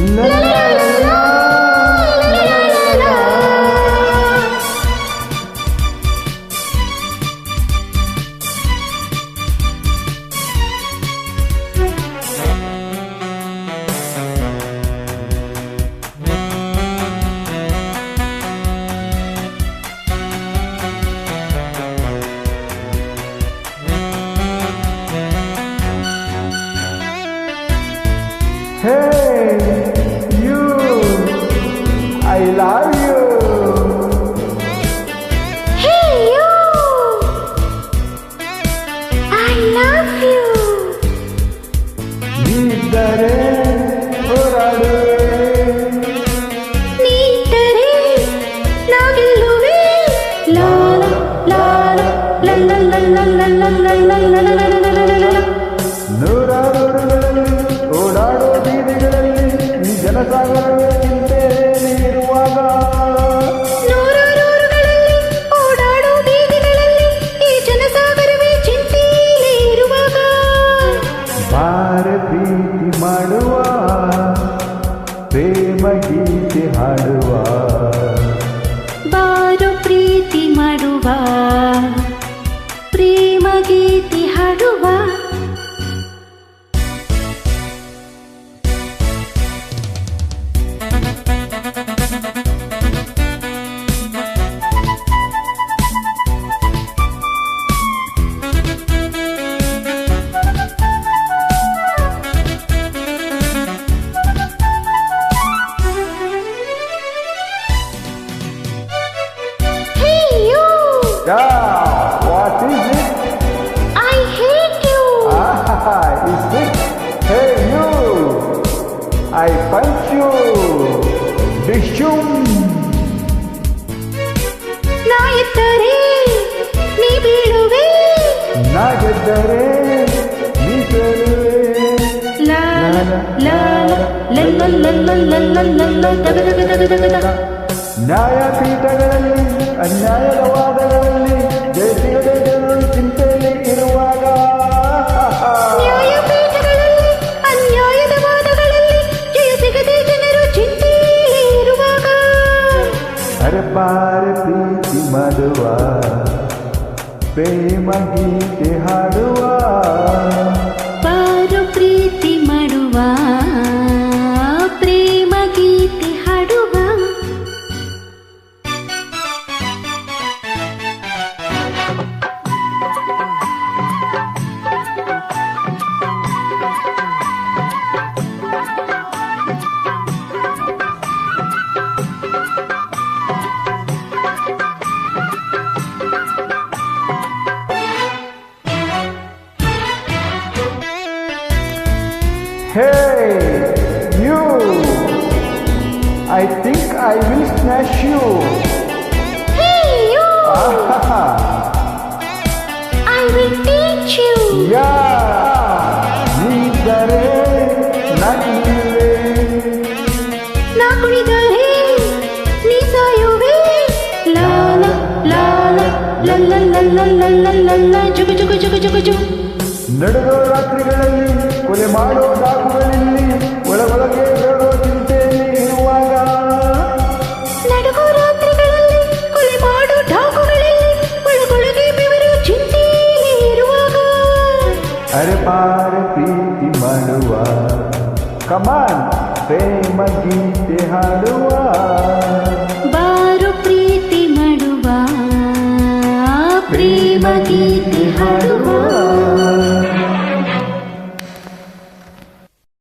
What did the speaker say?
La la la la la la la la. Hey, you, I love you. Hey you, I love you. ನೀದರೆ ಹೋರಾಡುವೆ ನೀತರೆ ನಾ ಗೆಲ್ಲುವೆ. ಲಾ ಲಾ ಲಾ ಲಾ ಲಾ ಲಾ ಲಾ ಲಾ ಲಾ ಲಾ ಲಾ ಲಾ ಲಾ ಲಾ ಲಾ ಲಾ. ನೂರಾರು ರೋಡ್ಗಳಲ್ಲಿ ಓಡಾಡೋ ಬೀದಿಗಳಲ್ಲಿ ಈ ಜನಸಾಗರವೇ ಚಿಂತೆಯಲ್ಲಿ ಇರುವಾಗ ನೂರಾರು ಊರುಗಳಲ್ಲಿ ಓಡಾಡೋ ಬೀದಿಗಳಲ್ಲಿ ಈ ಜನಸಾಗರವೇ ಚಿಂತೆಯಲ್ಲಿ ಇರುವಾಗ ಬಾರ ಪ್ರೀತಿ ಮಾಡುವ ಪ್ರೇಮ ಗೀತೆ ಹಾಡುವ ಬಾರು ಪ್ರೀತಿ ಮಾಡುವ ಪ್ರೇಮ ಗೀತೆ ಹಾಡುವ. Hey you, Yeah, what is it? I hate you. Is it? Hey you, I punch you. Dishum. ನಾ ಎತ್ತರೆ ನೀ ಬೀಳುವೆ. ನಾ ಗೆದ್ದರೆ ನೀ ಗೆಲ್ಲುವೆ. ಲಾ ಲಾ ಲಾ ಲಾ ಲಾ ಲಾ ಲಾ ಲಾ ಲಾ ಲಾ ಲಾ ದಗ ದಗ ದಗ ದಗ ದಗ. ನ್ಯಾಯಪೀಠಗಳಲ್ಲಿ ಅನ್ಯಾಯದ ವಾದಗಳಲ್ಲಿ ಜಯಿಸಿಗದೆ ಜನರು ಚಿಂತೆಯಲ್ಲಿ ಇರುವಾಗ ನ್ಯಾಯಪೀಠಗಳಲ್ಲಿ ಅನ್ಯಾಯದ ವಾದಗಳಲ್ಲಿ ಜಯ ಸಿಗದೆ ಜನರು ಚಿಂತೆಯಲ್ಲಿ ಇರುವಾಗ ಅರೆ ಬಾರ ಪ್ರೀತಿ ಮಾಡುವ ಪ್ರೇಮ ಗೀತೆ ಹಾಡುವ ಬಾರು ಪ್ರೀತಿ ಮಾಡುವ ಪ್ರೇಮ ಗೀತೆ ಹಾಡುವ. Hey, you! I think I will smash you. Hey you, Ah, I will teach you. yeah! ನೀದರೆ ನನ್ನಿವೆ ನಾ ಕುಣಿದರೆ ನೀ ಸಾಯುವೆ. ಲಾ ಲಾ ಲಾ ಲಾ ಲಾ ಲಾ ಲಾ ಲಾ ಲಾ ಲಾ ಲಾ ಜುಗು ಜುಗು ಜುಗು ಜುಗು ಜುಗು. ನಡೆದೋ ರಾತ್ರಿಗಳಲ್ಲಿ ಕೊಲೆ ಮಾಡೋ ಡಾಕುಗಳಲ್ಲಿ ಒಳಗೊಳಗೆ ಬೇಡೋ ಚಿಂತೆಯಲ್ಲಿ ಇರುವಾಗ ನಡುಗೋ ರಾತ್ರಿಗಳಲ್ಲಿ ಕೊಲೆ ಮಾಡು ಢಾಕುಗಳಲ್ಲಿ ಒಳಗೊಳಗೆ ಬೆವರು ಚಿಂತೆಯಲ್ಲಿ ಇರುವಾಗ ಅರೆ ಪಾರ ಪ್ರೀತಿ ಮಾಡುವ ಕಮಾನ್ ಪ್ರೇಮ ಗೀತೆ ಹಾಡುವ ಬಾರು ಪ್ರೀತಿ ಮಾಡುವ ಪ್ರೇಮ ಗೀತೆ ಹಾಡುವ.